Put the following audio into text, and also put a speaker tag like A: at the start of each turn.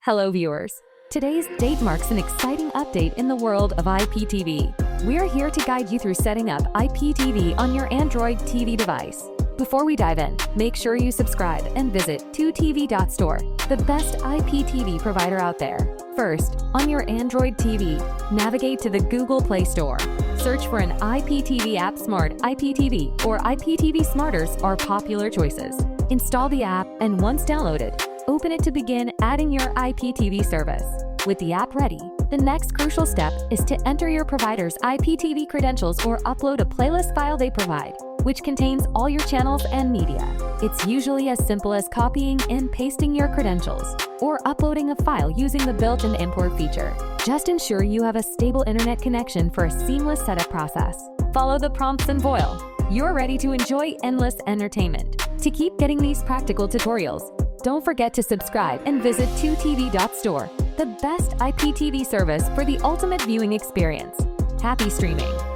A: Hello viewers. Today's date marks an exciting update in the world of IPTV. We're here to guide you through setting up IPTV on your Android TV device. Before we dive in, make sure you subscribe and visit 2tv.store, the best IPTV provider out there. First, on your Android TV, navigate to the Google Play Store. Search for an IPTV app. Smart IPTV or IPTV Smarters are popular choices. Install the app and once downloaded, open it to begin adding your IPTV service. With the app ready, the next crucial step is to enter your provider's IPTV credentials or upload a playlist file they provide, which contains all your channels and media. It's usually as simple as copying and pasting your credentials or uploading a file using the built-in import feature. Just ensure you have a stable internet connection for a seamless setup process. Follow the prompts and voila, you're ready to enjoy endless entertainment. To keep getting these practical tutorials, don't forget to subscribe and visit 2tv.store, the best IPTV service for the ultimate viewing experience. Happy streaming!